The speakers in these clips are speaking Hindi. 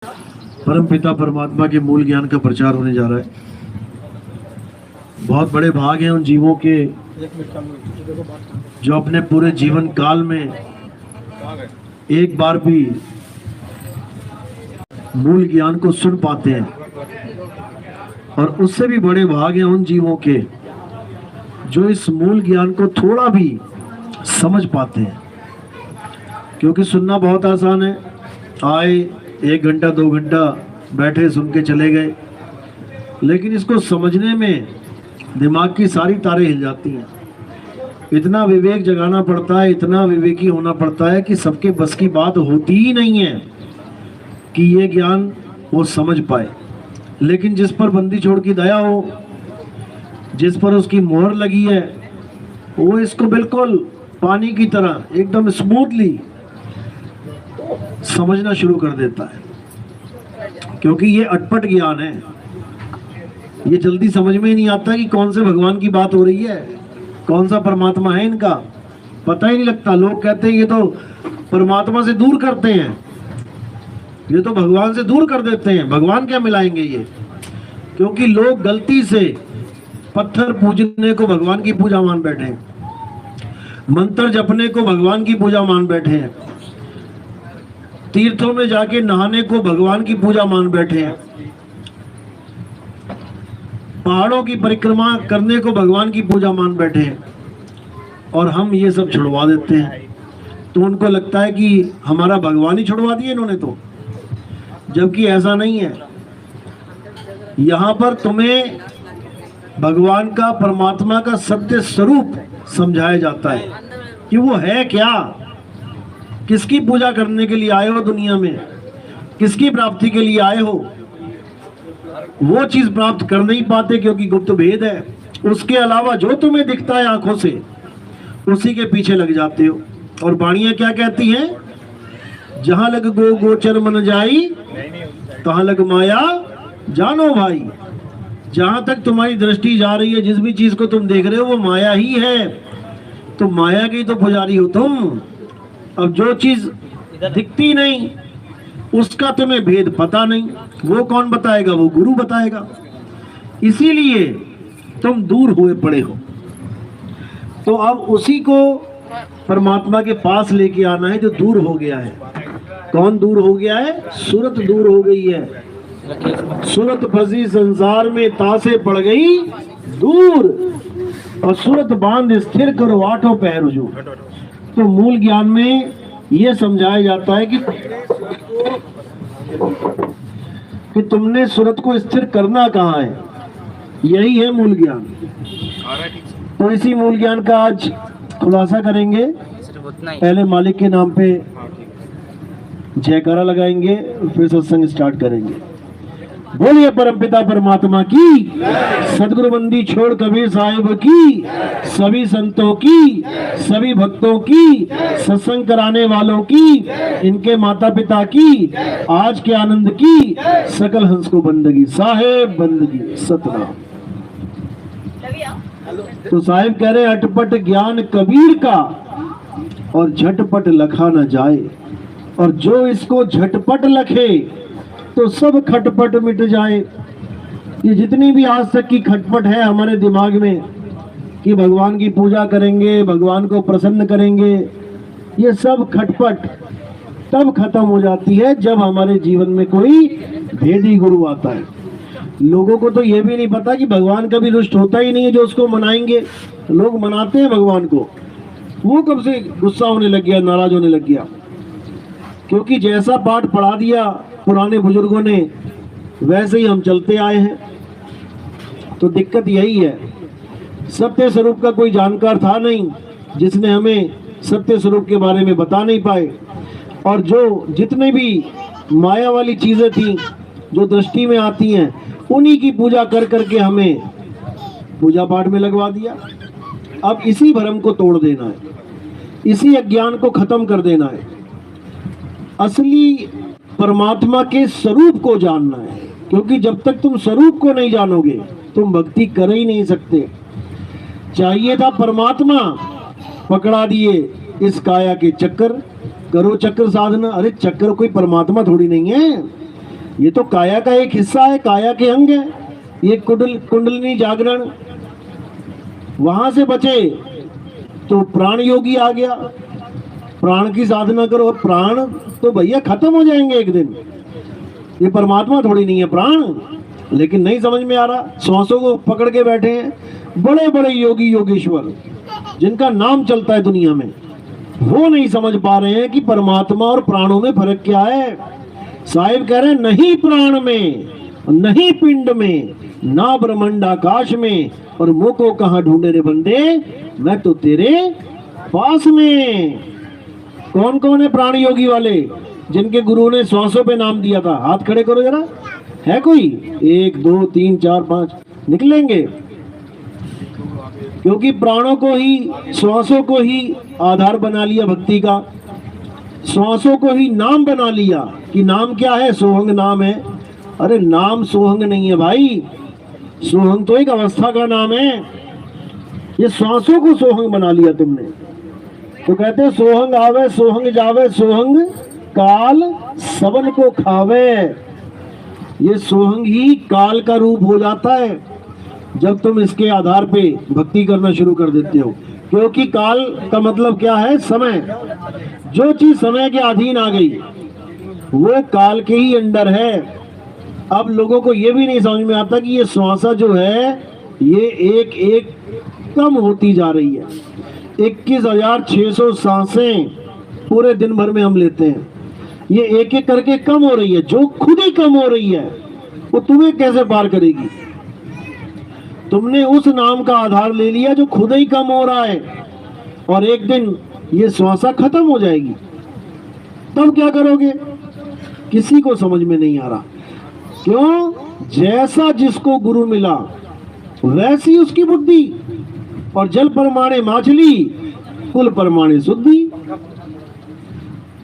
परम पिता परमात्मा के मूल ज्ञान का प्रचार होने जा रहा है। बहुत बड़े भाग हैं उन जीवों के जो अपने पूरे जीवन काल में एक बार भी मूल ज्ञान को सुन पाते हैं, और उससे भी बड़े भाग हैं उन जीवों के जो इस मूल ज्ञान को थोड़ा भी समझ पाते हैं। क्योंकि सुनना बहुत आसान है, आए 1 घंटा 2 घंटा बैठे सुन के चले गए, लेकिन इसको समझने में दिमाग की सारी तारें हिल जाती हैं। इतना विवेक जगाना पड़ता है, इतना विवेकी होना पड़ता है कि सबके बस की बात होती ही नहीं है कि ये ज्ञान वो समझ पाए। लेकिन जिस पर बंदी छोड़ की दया हो, जिस पर उसकी मोहर लगी है, वो इसको बिल्कुल पानी की तरह एकदम स्मूथली समझना शुरू कर देता है। क्योंकि ये अटपट ज्ञान है, ये जल्दी समझ में ही नहीं आता कि कौन से भगवान की बात हो रही है, कौन सा परमात्मा है, इनका पता ही नहीं लगता। लोग कहते हैं ये तो परमात्मा से दूर करते हैं, ये तो भगवान से दूर कर देते हैं, भगवान क्या मिलाएंगे ये। क्योंकि लोग गलती से पत्थर पूजने को भगवान की पूजा मान बैठे हैं, मंत्र जपने को भगवान की पूजा मान बैठे हैं, तीर्थों में जाके नहाने को भगवान की पूजा मान बैठे हैं, पहाड़ों की परिक्रमा करने को भगवान की पूजा मान बैठे हैं। और हम ये सब छुड़वा देते हैं, तो उनको लगता है कि हमारा भगवान ही छुड़वा दिए इन्होंने तो, जबकि ऐसा नहीं है। यहाँ पर तुम्हें भगवान का, परमात्मा का सत्य स्वरूप समझाया जाता है कि वो है क्या, किसकी पूजा करने के लिए आए हो दुनिया में, किसकी प्राप्ति के लिए आए हो। वो चीज प्राप्त कर नहीं पाते क्योंकि गुप्त भेद है। उसके अलावा जो तुम्हें दिखता है आंखों से, उसी के पीछे लग जाते हो। और वाणियां क्या कहती हैं? जहां लग गो गोचर मन जाई, तहां लग माया जानो भाई। जहां तक तुम्हारी दृष्टि जा रही है, जिस भी चीज को तुम देख रहे हो, वो माया ही है। तो माया की तो पुजारी हो तुम। अब जो चीज दिखती नहीं, उसका तुम्हें भेद पता नहीं, वो कौन बताएगा? वो गुरु बताएगा। इसीलिए तुम दूर हुए पड़े हो। तो अब उसी को परमात्मा के पास लेके आना है जो दूर हो गया है। कौन दूर हो गया है? सूरत दूर हो गई है। सूरत फंसी संसार में, तासे पड़ गई दूर, और सूरत बांध स्थिर करो आठों पैर हुजूर। तो मूल ज्ञान में यह समझाया जाता है कि तुमने सूरत को स्थिर करना कहाँ है, यही है मूल ज्ञान। तो इसी मूल ज्ञान का आज खुलासा करेंगे। पहले मालिक के नाम पे जयकारा लगाएंगे, फिर सत्संग स्टार्ट करेंगे। बोलिए परमपिता परमात्मा की, सदगुरु बंदी छोड़ कबीर साहिब की, सभी संतों की, सभी भक्तों की, सत्संग कराने वालों की, इनके माता पिता की, आज के आनंद की, सकल हंस को बंदगी। साहेब बंदगी सतनाम। तो साहिब कह रहे अटपट ज्ञान कबीर का, और झटपट लखा न जाए। और जो इसको झटपट लखे तो सब खटपट मिट जाए। ये जितनी भी आज तक की खटपट है हमारे दिमाग में कि भगवान की पूजा करेंगे, भगवान को प्रसन्न करेंगे, ये सब खटपट तब खत्म हो जाती है जब हमारे जीवन में कोई भेदी गुरु आता है। लोगों को तो ये भी नहीं पता कि भगवान कभी रुष्ट होता ही नहीं है जो उसको मनाएंगे। लोग मनाते हैं भगवान को, वो कब से गुस्सा होने लग गया, नाराज होने लग गया। क्योंकि जैसा पाठ पढ़ा दिया पुराने बुजुर्गों ने, वैसे ही हम चलते आए हैं। तो दिक्कत यही है, सत्य स्वरूप का कोई जानकार था नहीं जिसने हमें सत्य स्वरूप के बारे में बता नहीं पाए। और जो जितने भी माया वाली चीजें थी जो दृष्टि में आती हैं, उन्हीं की पूजा कर करके हमें पूजा पाठ में लगवा दिया। अब इसी भ्रम को तोड़ देना है, इसी अज्ञान को खत्म कर देना है, असली परमात्मा के स्वरूप को जानना है। क्योंकि जब तक तुम स्वरूप को नहीं जानोगे तुम भक्ति कर ही नहीं सकते। चाहिए था परमात्मा, पकड़ा दिए इस काया के चक्कर, करो चक्र साधना। अरे चक्र कोई परमात्मा थोड़ी नहीं है, ये तो काया का एक हिस्सा है, काया के अंग है। ये कुंडलिनी जागरण, वहां से बचे तो प्राण योगी आ गया, प्राण की साधना करो। और प्राण तो भैया खत्म हो जाएंगे एक दिन, ये परमात्मा थोड़ी नहीं है प्राण। लेकिन नहीं समझ में आ रहा, श्वासों को पकड़ के बैठे हैं बड़े बड़े योगी योगेश्वर जिनका नाम चलता है दुनिया में, वो नहीं समझ पा रहे हैं कि परमात्मा और प्राणों में फर्क क्या है। साहिब कह रहे हैं नहीं प्राण में, नहीं पिंड में, ना ब्रह्मांड आकाश में, और मुँह को कहाँ ढूंढे रे बंदे, मैं तो तेरे पास में। कौन कौन है प्राण योगी वाले जिनके गुरु ने श्वासों पे नाम दिया था? हाथ खड़े करो जरा, है कोई? 1 2 3 4 5 निकलेंगे। क्योंकि प्राणों को ही, श्वासों को ही आधार बना लिया भक्ति का, श्वासों को ही नाम बना लिया कि नाम क्या है? सोहंग नाम है। अरे नाम सोहंग नहीं है भाई, सोहंग तो एक अवस्था का नाम है। ये श्वासों को सोहंग बना लिया तुमने। तो कहते हैं सोहंग आवे सोहंग जावे, सोहंग काल सबन को खावे। ये सोहंग ही काल का रूप हो जाता है जब तुम इसके आधार पे भक्ति करना शुरू कर देते हो। क्योंकि काल का मतलब क्या है? समय। जो चीज समय के अधीन आ गई वो काल के ही अंडर है। अब लोगों को ये भी नहीं समझ में आता कि ये श्वासा जो है ये एक एक कम होती जा रही है। 21,600 सांसें पूरे दिन भर में हम लेते हैं, ये एक एक करके कम हो रही है। जो खुद ही कम हो रही है वो तुम्हें कैसे पार करेगी? तुमने उस नाम का आधार ले लिया जो खुद ही कम हो रहा है, और एक दिन ये श्वासा खत्म हो जाएगी, तब क्या करोगे? किसी को समझ में नहीं आ रहा। क्यों? जैसा जिसको गुरु मिला वैसी उसकी बुद्धि, और जल परमाणे माछली, कुल परमाणे शुद्धि।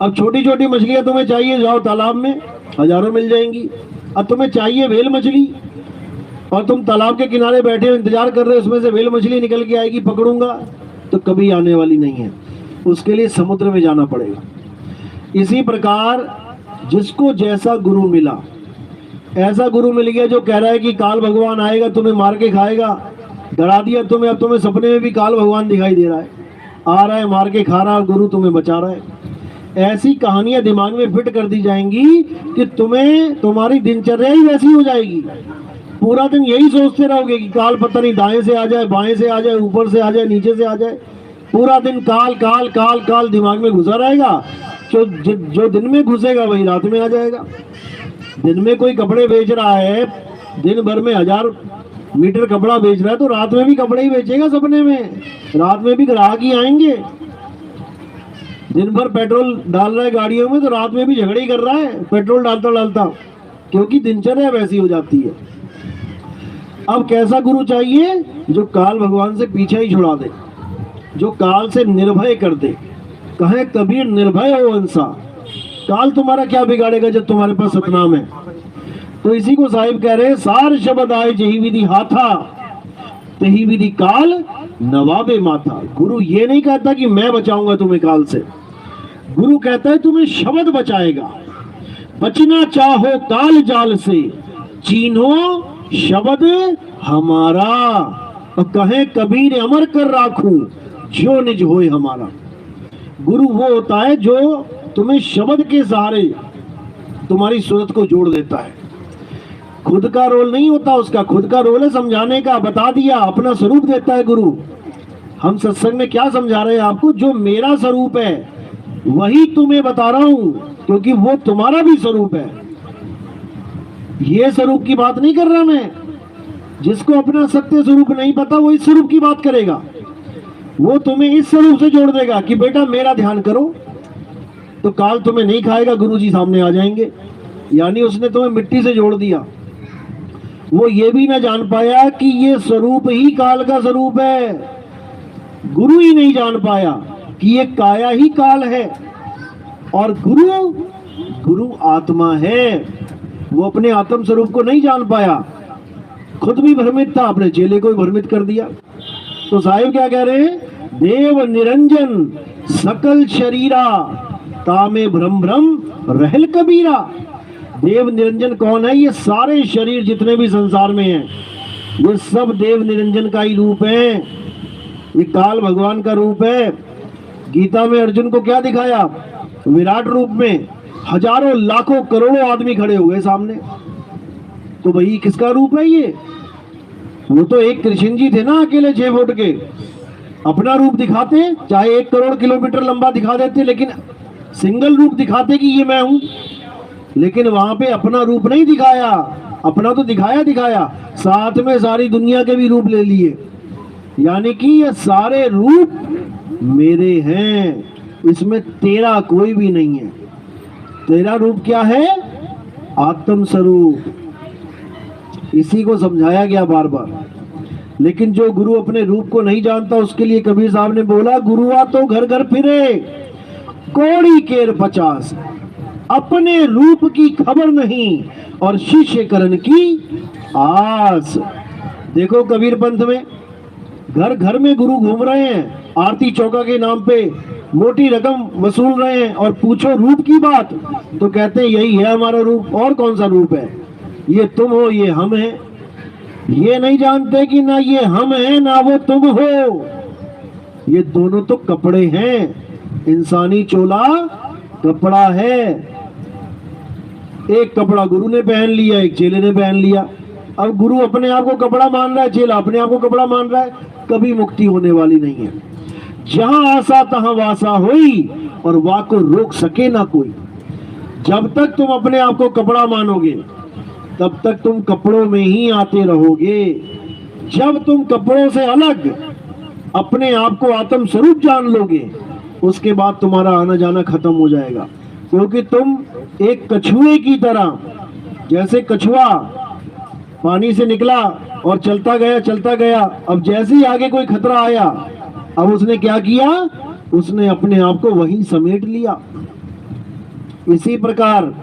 अब छोटी छोटी मछलियां तुम्हें चाहिए, जाओ तालाब में, हजारों मिल जाएंगी। अब तुम्हें चाहिए व्हेल मछली, और तुम तालाब के किनारे बैठे हो इंतजार कर रहे हो उसमें से व्हेल मछली निकल के आएगी, पकड़ूंगा, तो कभी आने वाली नहीं है। उसके लिए समुद्र में जाना पड़ेगा। इसी प्रकार जिसको जैसा गुरु मिला, ऐसा गुरु मिल गया जो कह रहा है कि काल भगवान आएगा तुम्हें मार के खाएगा, डरा दिया तुम्हें, अब तुम्हें सपने में भी काल भगवान दिखाई दे रहा है, आ रहा है मार के खा रहा है, गुरु तुम्हें बचा रहा है। ऐसी कहानियां दिमाग में फिट कर दी जाएंगी कि तुम्हें, तुम्हारी दिनचर्या ही वैसी हो जाएगी। पूरा दिन यही सोचते रहोगे कि काल पता नहीं दाएं से आ जाए, बाएं से आ जाए, ऊपर से आ जाए, नीचे से आ जाए। पूरा दिन काल काल काल काल दिमाग में घुसा रहेगा। जो दिन में घुसेगा वही रात में आ जाएगा। दिन में कोई कपड़े बेच रहा है, दिन भर में 1000 मीटर कपड़ा बेच रहा है, तो रात में भी कपड़े ही बेचेगा सपने में। रात में भी ग्राहक ही आएंगे। दिन भर पेट्रोल डाल रहा है गाड़ियों में, तो रात में भी झगड़े ही कर रहा है पेट्रोल डालता डालता, क्योंकि दिनचर्या वैसी हो जाती है। अब कैसा गुरु चाहिए? जो काल भगवान से पीछे ही छुड़ा दे, जो काल से निर्भय कर दे। कहे कबीर निर्भय हो हंसा, काल तुम्हारा क्या बिगाड़ेगा जब तुम्हारे पास सतनाम है। तो इसी को साहिब कह रहे हैं, सार शब्द आए जही विधि हाथा, तही विधि काल नवाबे माथा। गुरु ये नहीं कहता कि मैं बचाऊंगा तुम्हें काल से, गुरु कहता है तुम्हें शब्द बचाएगा। बचना चाहो काल जाल से, चीन्हो शब्द हमारा। और कहे कबीर अमर कर राखूं, जो निज होए हमारा। गुरु वो होता है जो तुम्हें शब्द के सहारे तुम्हारी सूरत को जोड़ देता है। खुद का रोल नहीं होता उसका, खुद का रोल है समझाने का। बता दिया, अपना स्वरूप देता है गुरु। हम सत्संग में क्या समझा रहे हैं आपको? जो मेरा स्वरूप है वही तुम्हें बता रहा हूं, क्योंकि वो तुम्हारा भी स्वरूप है। ये स्वरूप की बात नहीं कर रहा मैं। जिसको अपना सत्य स्वरूप नहीं पता वो इस स्वरूप की बात करेगा। वो तुम्हें इस स्वरूप से जोड़ देगा कि बेटा मेरा ध्यान करो, तो काल तुम्हें नहीं खाएगा, गुरुजी सामने आ जाएंगे। यानी उसने तुम्हें मिट्टी से जोड़ दिया। वो ये भी ना जान पाया कि ये स्वरूप ही काल का स्वरूप है। गुरु ही नहीं जान पाया कि ये काया ही काल है, और गुरु आत्मा है। वो अपने आत्म स्वरूप को नहीं जान पाया, खुद भी भ्रमित था, अपने चेले को भी भ्रमित कर दिया। तो साहिब क्या कह रहे हैं? देव निरंजन सकल शरीरा, तामे भ्रम भ्रम रहल कबीरा। देव निरंजन कौन है? ये सारे शरीर जितने भी संसार में हैं, ये सब देव निरंजन का ही रूप है। ये काल भगवान का रूप है। गीता में अर्जुन को क्या दिखाया? विराट रूप में हजारों लाखों करोड़ों आदमी खड़े हुए सामने। तो भाई किसका रूप है ये? वो तो एक कृष्ण जी थे ना, अकेले 6 फुट के। अपना रूप दिखाते, चाहे 1 करोड़ किलोमीटर लंबा दिखा देते, लेकिन सिंगल रूप दिखाते कि ये मैं हूं। लेकिन वहां पे अपना रूप नहीं दिखाया। अपना तो दिखाया, साथ में सारी दुनिया के भी रूप ले लिए। यानी कि ये सारे रूप मेरे हैं, इसमें तेरा कोई भी नहीं है। तेरा रूप क्या है? आत्म स्वरूप। इसी को समझाया गया बार बार। लेकिन जो गुरु अपने रूप को नहीं जानता, उसके लिए कबीर साहब ने बोला, गुरुआ तो घर घर फिरे कौड़ी केर 50, अपने रूप की खबर नहीं और शिष्य करण की आस। देखो कबीर पंथ में घर घर में गुरु घूम रहे हैं, आरती चौका के नाम पे मोटी रकम वसूल रहे हैं, और पूछो रूप की बात तो कहते हैं यही है हमारा रूप। और कौन सा रूप है? ये तुम हो, ये हम हैं। ये नहीं जानते कि ना ये हम हैं ना वो तुम हो। ये दोनों तो कपड़े हैं। इंसानी चोला कपड़ा है। एक कपड़ा गुरु ने पहन लिया, एक चेले ने पहन लिया। अब गुरु अपने आप को कपड़ा मान रहा है, चेला अपने आप को कपड़ा मान रहा है। कभी मुक्ति होने वाली नहीं है। जहां आशा तहां वासा हुई, और वाह को रोक सके ना कोई। जब तक तुम अपने आप को कपड़ा मानोगे, तब तक तुम कपड़ों में ही आते रहोगे। जब तुम कपड़ों से अलग अपने आप को आत्म स्वरूप जान लोगे, उसके बाद तुम्हारा आना जाना खत्म हो जाएगा। क्योंकि तुम एक कछुए की तरह, जैसे कछुआ पानी से निकला और चलता गया, अब जैसे ही आगे कोई खतरा आया, अब उसने क्या किया? उसने अपने आप को वहीं समेट लिया। इसी प्रकार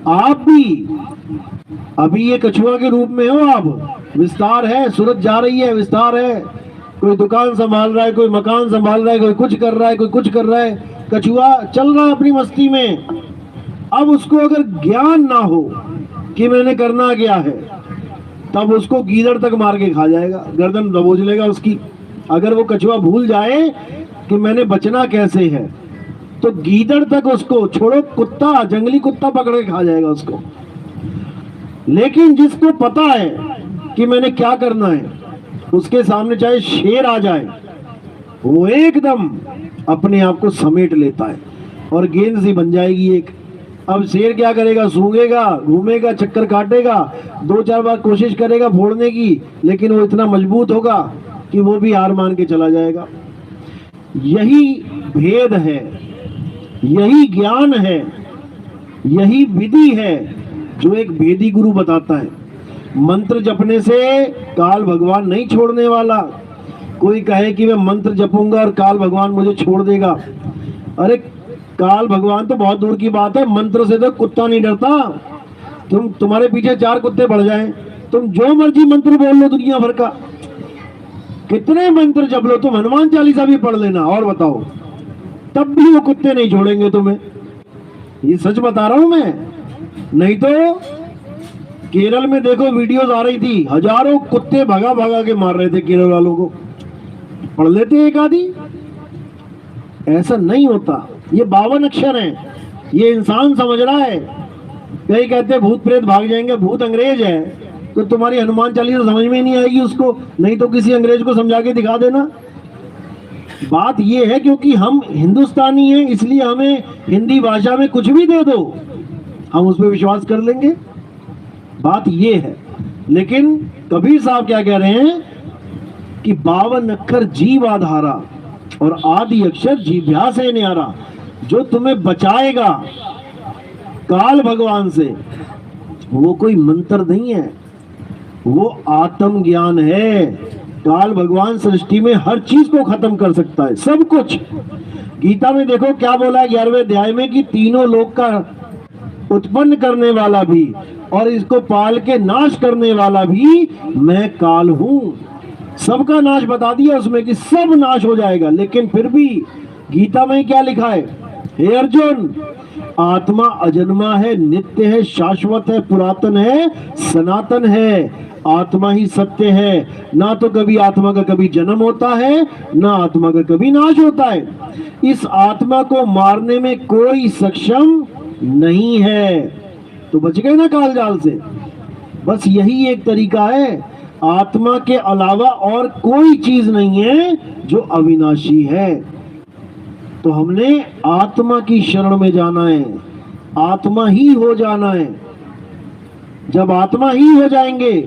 आप भी अभी ये कछुआ के रूप में हो। आप विस्तार है, सूरत जा रही है, विस्तार है। कोई दुकान संभाल रहा है, कोई मकान संभाल रहा है, कोई कुछ कर रहा है, कोई कुछ कर रहा है। कछुआ चल रहा है अपनी मस्ती में। अब उसको अगर ज्ञान ना हो कि मैंने करना क्या है, तब उसको गीदड़ तक मार के खा जाएगा, गर्दन दबोच लेगा उसकी। अगर वो कछुआ भूल जाए कि मैंने बचना कैसे है, तो गीदड़ तक उसको छोड़ो, कुत्ता, जंगली कुत्ता पकड़ के खा जाएगा उसको। लेकिन जिसको पता है कि मैंने क्या करना है, उसके सामने चाहे शेर आ जाए, वो एकदम अपने आप को समेट लेता है और गेंद सी बन जाएगी एक। अब शेर क्या करेगा? सूंघेगा, घूमेगा, चक्कर काटेगा, 2-4 बार कोशिश करेगा फोड़ने की, लेकिन वो इतना मजबूत होगा कि वो भी हार मान के चला जाएगा। यही भेद है, यही ज्ञान है, यही विधि है जो एक वेदी गुरु बताता है। मंत्र जपने से काल भगवान नहीं छोड़ने वाला। कोई कहे कि मैं मंत्र जपूंगा और काल भगवान मुझे छोड़ देगा, अरे काल भगवान तो बहुत दूर की बात है। मंत्र से तो कुत्ता नहीं डरता। तुम्हारे पीछे 4 कुत्ते बढ़ जाएं, तुम जो मर्जी मंत्र बोल लो दुनिया भर का, कितने मंत्र जप लो, तुम हनुमान चालीसा भी पढ़ लेना, और बताओ, तब भी वो कुत्ते नहीं छोड़ेंगे तुम्हें। ये सच बता रहा हूं मैं। नहीं तो केरल में देखो वीडियोस आ रही थी, हजारों कुत्ते भगा भगा के मार रहे थे केरल वालों को। पढ़ लेते एक आदि। ऐसा नहीं होता। ये 52 अक्षर हैं, ये इंसान समझ रहा है। कई कहते भूत प्रेत भाग जाएंगे, भूत अंग्रेज है, तो तुम्हारी हनुमान चालीसा समझ में नहीं आएगी उसको। नहीं तो किसी अंग्रेज को समझा के दिखा देना। बात ये है क्योंकि हम हिंदुस्तानी हैं, इसलिए हमें हिंदी भाषा में कुछ भी दे दो, हम उस पर विश्वास कर लेंगे। बात ये है। लेकिन कबीर साहब क्या कह रहे हैं कि 52 अक्षर जीव आधारा और आदि अक्षर जीभ्या से न्यारा। जो तुम्हें बचाएगा काल भगवान से, वो कोई मंत्र नहीं है, वो आत्म ज्ञान है। काल भगवान सृष्टि में हर चीज को खत्म कर सकता है, सब कुछ। गीता में देखो क्या बोला है 11वें अध्याय में कि तीनों लोक का उत्पन्न करने वाला भी और इसको पाल के नाश करने वाला भी मैं काल हूं। सबका नाश बता दिया उसमें कि सब नाश हो जाएगा। लेकिन फिर भी गीता में क्या लिखा है? हे अर्जुन, आत्मा अजन्मा है, नित्य है, शाश्वत है, पुरातन है, सनातन है। आत्मा ही सत्य है। ना तो कभी आत्मा का कभी जन्म होता है, ना आत्मा का कभी नाश होता है। इस आत्मा को मारने में कोई सक्षम नहीं है। तो बच गए ना काल जाल से। बस यही एक तरीका है। आत्मा के अलावा और कोई चीज नहीं है जो अविनाशी है। तो हमने आत्मा की शरण में जाना है, आत्मा ही हो जाना है। जब आत्मा ही हो जाएंगे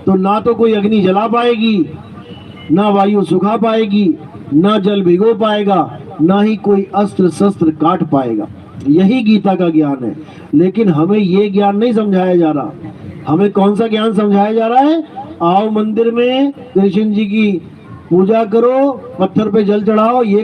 तो ना तो कोई अग्नि जला पाएगी, ना वायु सुखा पाएगी, ना जल भिगो पाएगा, ना ही कोई अस्त्र शस्त्र काट पाएगा। यही गीता का ज्ञान है। लेकिन हमें ये ज्ञान नहीं समझाया जा रहा। हमें कौन सा ज्ञान समझाया जा रहा है? आओ मंदिर में कृष्ण जी की पूजा करो, पत्थर पे जल चढ़ाओ, ये